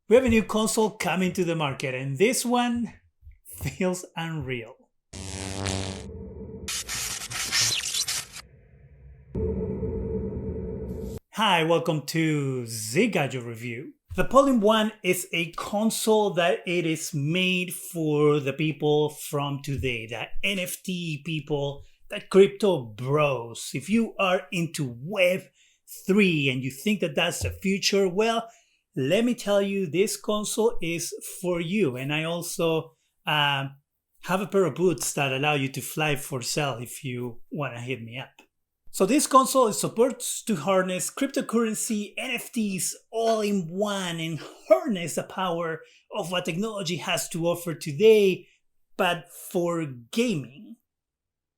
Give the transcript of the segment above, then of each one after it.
We have a new console coming to the market, and this one feels unreal. Hi, welcome to Zgadgetreview. The Polium 1 is a console that it is made for the people from today, the NFT people, the crypto bros. If you are into Web3 and you think that that's the future, well, let me tell you, this console is for you. And I also have a pair of boots that allow you to fly for sale if you want to hit me up. So this console is supposed to harness cryptocurrency, NFTs all in one and harness the power of what technology has to offer today, but for gaming.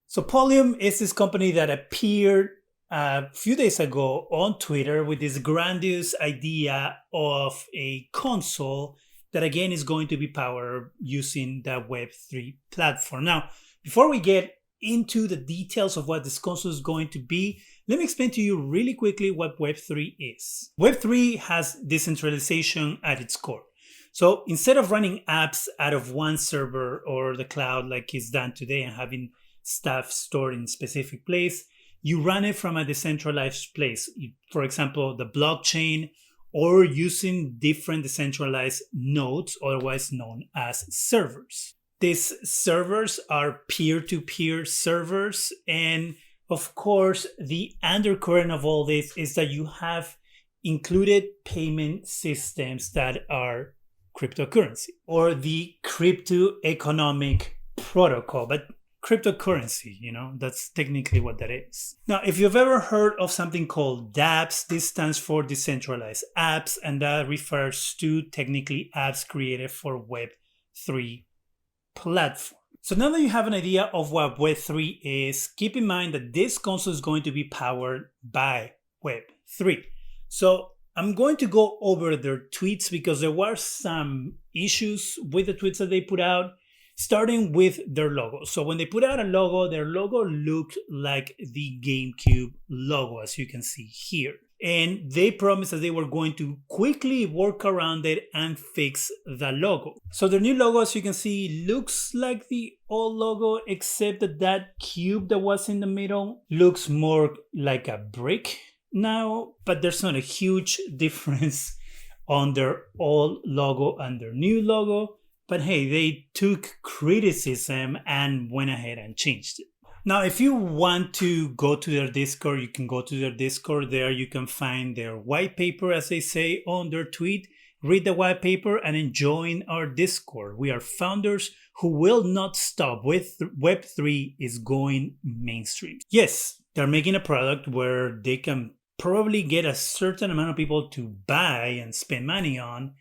So Polium is this company that appeared a few days ago on Twitter with this grandiose idea of a console that again is going to be powered using the Web3 platform. Now, before we get into the details of what this console is going to be, let me explain to you really quickly what Web3 is. Web3 has decentralization at its core. So instead of running apps out of one server or the cloud like is done today and having stuff stored in a specific place, you run it from a decentralized place. For example, the blockchain, or using different decentralized nodes, otherwise known as servers. These servers are peer-to-peer servers. And of course, the undercurrent of all this is that you have included payment systems that are cryptocurrency or the crypto economic protocol. But cryptocurrency, that's technically what that is. Now, if you've ever heard of something called dApps, this stands for decentralized apps, and that refers to technically apps created for Web3 platform. So now that you have an idea of what Web3 is, keep in mind that this console is going to be powered by Web3. So I'm going to go over their tweets because there were some issues with the tweets that they put out, starting with their logo. So when they put out a logo, their logo looked like the GameCube logo, as you can see here. And they promised that they were going to quickly work around it and fix the logo. So their new logo, as you can see, looks like the old logo, except that that cube that was in the middle looks more like a brick now, but there's not a huge difference on their old logo and their new logo. But hey, they took criticism and went ahead and changed it. Now, if you want to go to their Discord, you can go to their Discord. There you can find their white paper, as they say on their tweet. Read the white paper and then join our Discord. We are founders who will not stop. Web3 is going mainstream. Yes, they're making a product where they can probably get a certain amount of people to buy and spend money on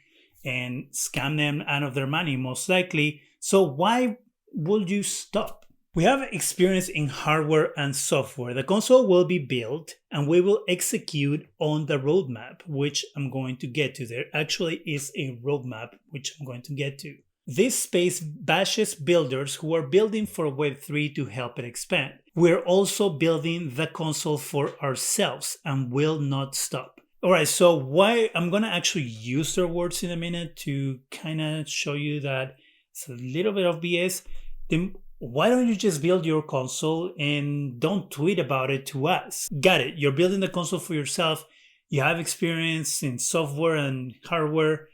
and scam them out of their money, most likely. So why would you stop? We have experience in hardware and software. The console will be built and we will execute on the roadmap, which I'm going to get to. There actually is a roadmap, which I'm going to get to. This space bashes builders who are building for Web3 to help it expand. We're also building the console for ourselves and will not stop. All right, so why I'm going to actually use their words in a minute to kind of show you that it's a little bit of BS. Then why don't you just build your console and don't tweet about it to us? Got it. You're building the console for yourself. You have experience in software and hardware.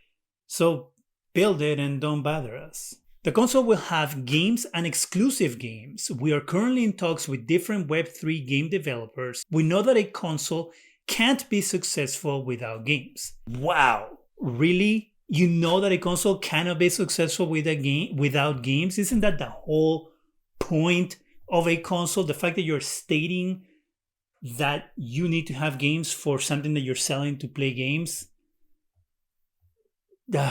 So build it and don't bother us. The console will have games and exclusive games. We are currently in talks with different Web3 game developers. We know that a console can't be successful without games. Wow, really? You know that a console cannot be successful without games? Isn't that the whole point of a console? The fact that you're stating that you need to have games for something that you're selling to play games? This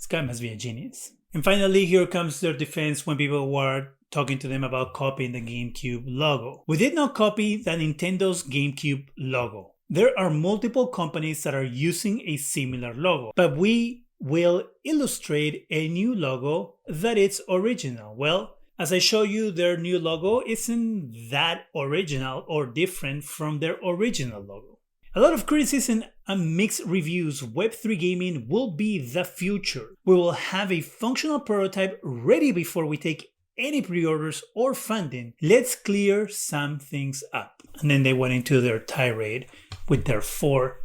guy must be a genius. And finally, here comes their defense when people were talking to them about copying the GameCube logo. We did not copy the Nintendo's GameCube logo. There are multiple companies that are using a similar logo, but we will illustrate a new logo that is original. Well, as I show you, their new logo isn't that original or different from their original logo. A lot of criticism and mixed reviews. Web3 gaming will be the future. We will have a functional prototype ready before we take any pre-orders or funding. Let's clear some things up. And then they went into their tirade with their 4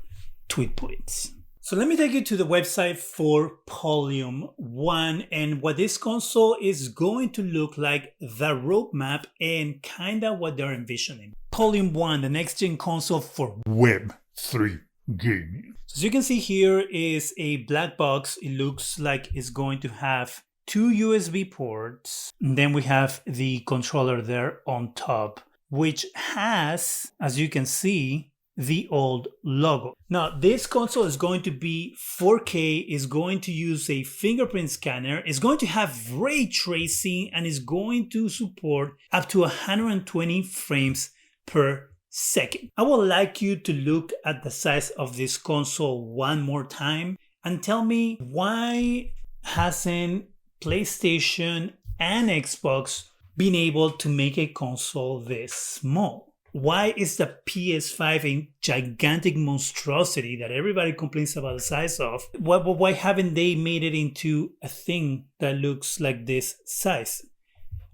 tweet points. So let me take you to the website for Polium 1 and what this console is going to look like, the roadmap, and kinda what they're envisioning. Polium 1, the next gen console for Web3 gaming. So as you can see here is a black box. It looks like it's going to have 2 USB ports. And then we have the controller there on top, which has, as you can see, the old logo. Now, this console is going to be 4K, is going to use a fingerprint scanner, is going to have ray tracing, and is going to support up to 120 frames per second. I would like you to look at the size of this console one more time and tell me, why hasn't PlayStation and Xbox been able to make a console this small? Why is the PS5 a gigantic monstrosity that everybody complains about the size of? Why haven't they made it into a thing that looks like this size?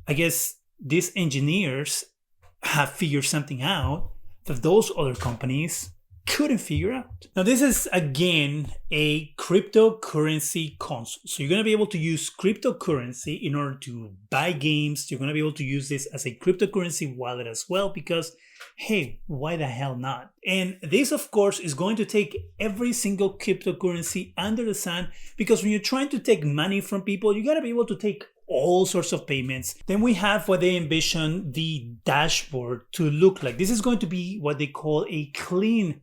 I guess these engineers have figured something out that those other companies couldn't figure out. Now, this is again a cryptocurrency console. So you're going to be able to use cryptocurrency in order to buy games. You're going to be able to use this as a cryptocurrency wallet as well, because hey, why the hell not? And this, of course, is going to take every single cryptocurrency under the sun, because when you're trying to take money from people, you got to be able to take all sorts of payments. Then we have what they envision the dashboard to look like. This is going to be what they call a clean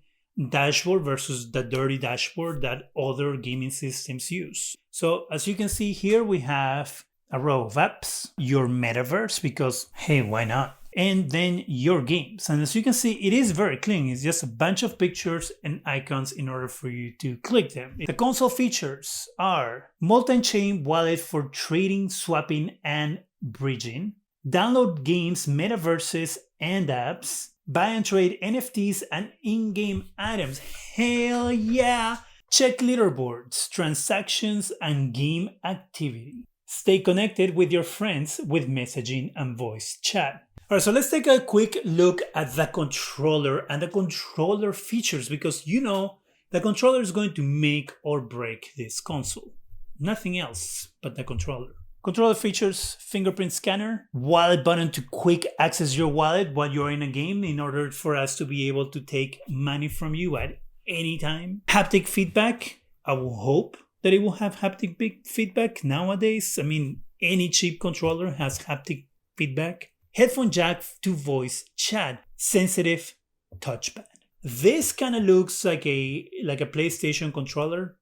dashboard versus the dirty dashboard that other gaming systems use. So as you can see here, we have a row of apps, your Metaverse, because hey, why not? And then your games. And as you can see, it is very clean. It's just a bunch of pictures and icons in order for you to click them. The console features are multi-chain wallet for trading, swapping, and bridging. Download games, metaverses, and apps. Buy and trade NFTs and in-game items. Hell yeah! Check leaderboards, transactions, and game activity. Stay connected with your friends with messaging and voice chat. Alright, so let's take a quick look at the controller and the controller features, because you know the controller is going to make or break this console. Nothing else but the controller. Controller features fingerprint scanner, wallet button to quick access your wallet while you're in a game in order for us to be able to take money from you at any time. Haptic feedback. I will hope that it will have haptic feedback nowadays. I mean, any cheap controller has haptic feedback. Headphone jack to voice chat, sensitive touchpad. This kind of looks like a PlayStation controller,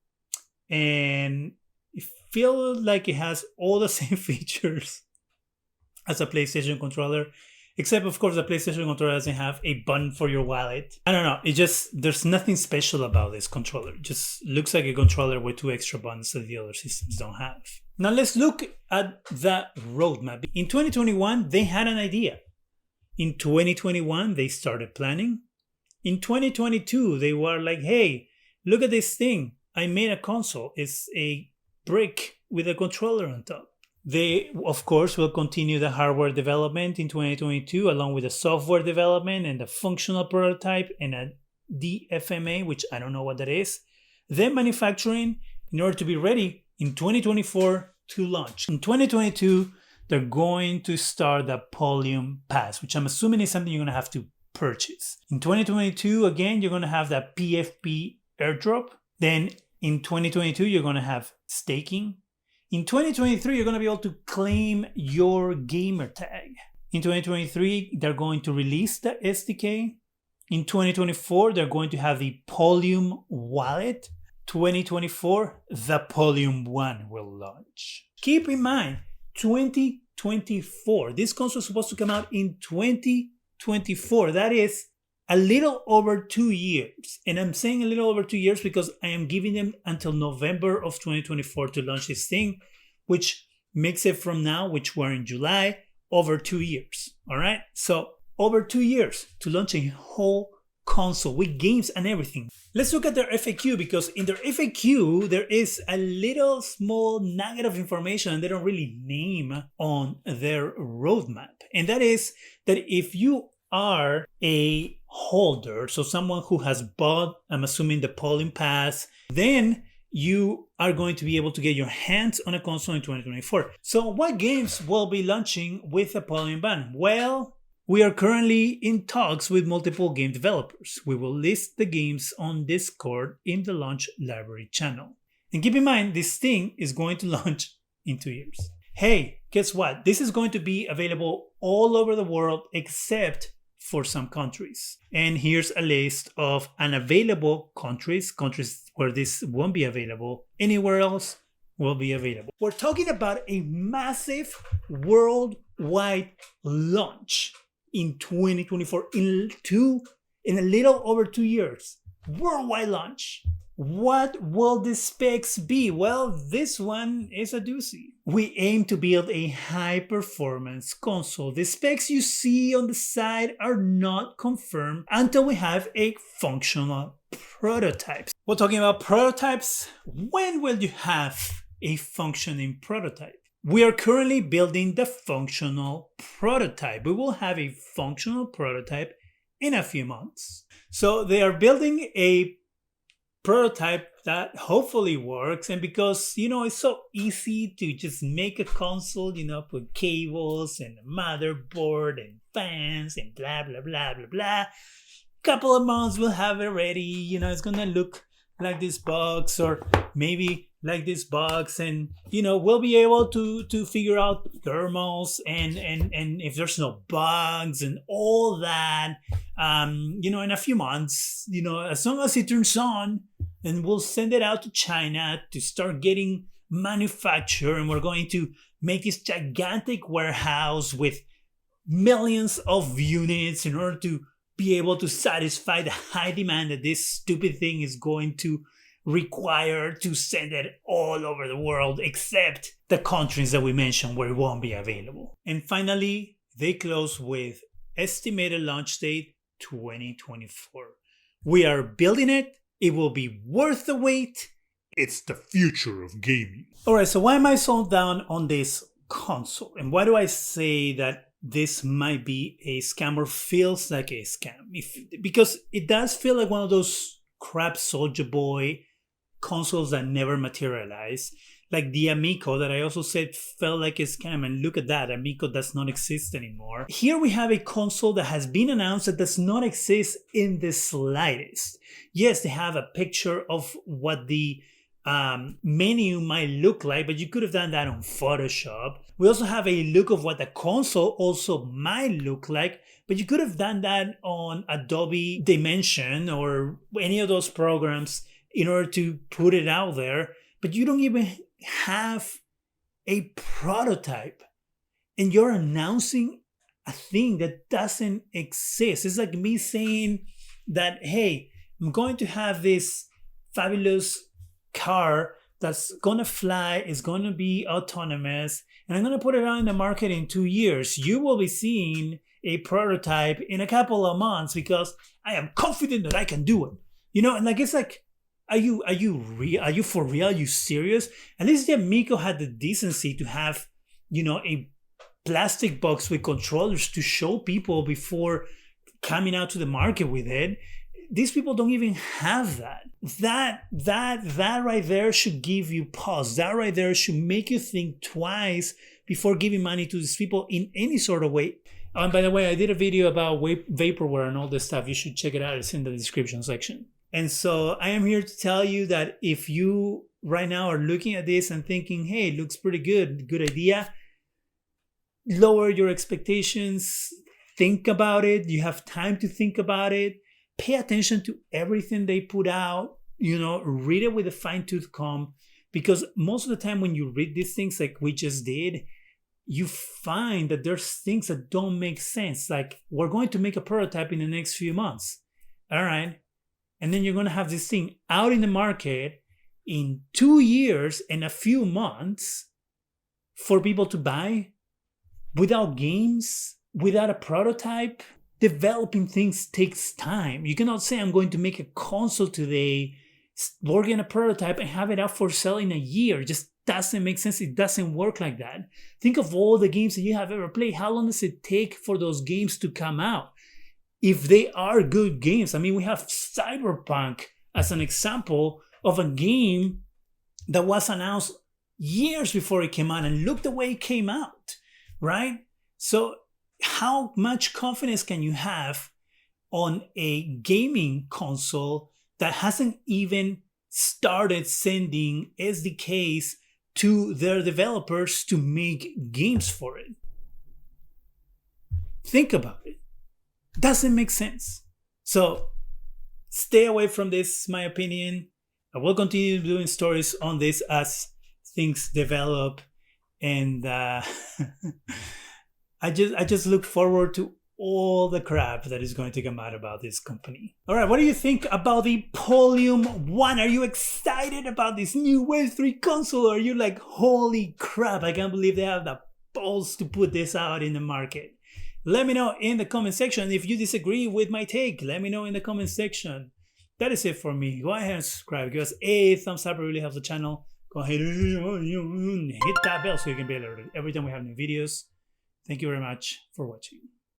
and it feels like it has all the same features as a PlayStation controller, except of course the PlayStation controller doesn't have a button for your wallet. I don't know, there's nothing special about this controller. It just looks like a controller with 2 extra buttons that the other systems don't have. Now let's look at the roadmap. In 2021, they had an idea. In 2021, they started planning. In 2022, they were like, hey, look at this thing. I made a console. It's a brick with a controller on top. They, of course, will continue the hardware development in 2022, along with the software development and the functional prototype and a DFMA, which I don't know what that is. Then manufacturing in order to be ready in 2024 to launch. In 2022, they're going to start the Polium Pass, which I'm assuming is something you're going to have to purchase. In 2022, again, you're going to have that PFP airdrop. Then in 2022, you're going to have staking. In 2023, you're going to be able to claim your gamer tag. In 2023, they're going to release the SDK. In 2024, they're going to have the Polium wallet. 2024, the Polium 1 will launch. Keep in mind, 2024. This console is supposed to come out in 2024. That is a little over 2 years. And I'm saying a little over 2 years because I am giving them until November of 2024 to launch this thing, which makes it from now, which we're in July, over 2 years. All right. So over 2 years to launch a whole console with games and everything. Let's look at their FAQ, because in their FAQ there is a little small nugget of information they don't really name on their roadmap. And that is that if you are a holder, so someone who has bought, I'm assuming, the Polium Pass, then you are going to be able to get your hands on a console in 2024. So what games will be launching with the Polium ban? Well, we are currently in talks with multiple game developers. We will list the games on Discord in the launch library channel. And keep in mind, this thing is going to launch in 2 years. Hey, guess what? This is going to be available all over the world except for some countries. And here's a list of unavailable countries where this won't be available. Anywhere else will be available. We're talking about a massive worldwide launch in 2024, in a little over 2 years. Worldwide launch. What will the specs be? Well, this one is a doozy. We aim to build a high-performance console. The specs you see on the side are not confirmed until we have a functional prototype. We're talking about prototypes. When will you have a functioning prototype? We are currently building the functional prototype. We will have a functional prototype in a few months. So they are building a prototype that hopefully works, and because it's so easy to just make a console, put cables and a motherboard and fans and blah blah blah blah blah. Couple of months we'll have it ready. It's gonna look like this box, or maybe like this box, and we'll be able to figure out thermals and if there's no bugs and all that, in a few months, as long as it turns on, and we'll send it out to China to start getting manufactured, and we're going to make this gigantic warehouse with millions of units in order to be able to satisfy the high demand that this stupid thing is going to require to send it all over the world, except the countries that we mentioned where it won't be available. And finally, they close with estimated launch date 2024. We are building it. It will be worth the wait. It's the future of gaming. All right, so why am I so down on this console? And why do I say that this might be a scam, or feels like a scam? Because it does feel like one of those crap Soldier Boy consoles that never materialize, like the Amico that I also said felt like a scam, and look at that, Amico does not exist anymore. Here we have a console that has been announced that does not exist in the slightest. Yes, they have a picture of what the menu might look like, but you could have done that on Photoshop. We also have a look of what the console also might look like, but you could have done that on Adobe Dimension or any of those programs in order to put it out there. But you don't even have a prototype, and you're announcing a thing that doesn't exist. It's like me saying that, hey, I'm going to have this fabulous car that's gonna fly, is gonna be autonomous, and I'm gonna put it out in the market in 2 years. You will be seeing a prototype in a couple of months because I am confident that I can do it. And it's like, are you real? Are you for real? Are you serious? At least the Amico had the decency to have, a plastic box with controllers to show people before coming out to the market with it. These people don't even have that. That right there should give you pause. That right there should make you think twice before giving money to these people in any sort of way. And by the way, I did a video about vaporware and all this stuff. You should check it out. It's in the description section. And so I am here to tell you that if you right now are looking at this and thinking, hey, it looks pretty good idea, lower your expectations, think about it. You have time to think about it. Pay attention to everything they put out, read it with a fine-tooth comb, because most of the time when you read these things like we just did, you find that there's things that don't make sense. Like, we're going to make a prototype in the next few months. All right. And then you're going to have this thing out in the market in 2 years and a few months for people to buy without games, without a prototype. developing things takes time. You cannot say I'm going to make a console today, work on a prototype and have it out for sale in a year. It just doesn't make sense. It doesn't work like that. Think of all the games that you have ever played. How long does it take for those games to come out? If they are good games, I mean, we have Cyberpunk as an example of a game that was announced years before it came out, and look the way it came out, right? So how much confidence can you have on a gaming console that hasn't even started sending SDKs to their developers to make games for it? Think about it. Doesn't make sense. So stay away from this, my opinion. I will continue doing stories on this as things develop, and I just look forward to all the crap that is going to come out about this company. All right, what do you think about the Polium 1? Are you excited about this new Web3 console? Or are you like, holy crap, I can't believe they have the balls to put this out in the market? Let me know in the comment section. If you disagree with my take, let me know in the comment section. That is it for me. Go ahead and subscribe. Give us a thumbs up. It really helps the channel. Go ahead and hit that bell so you can be alerted every time we have new videos. Thank you very much for watching.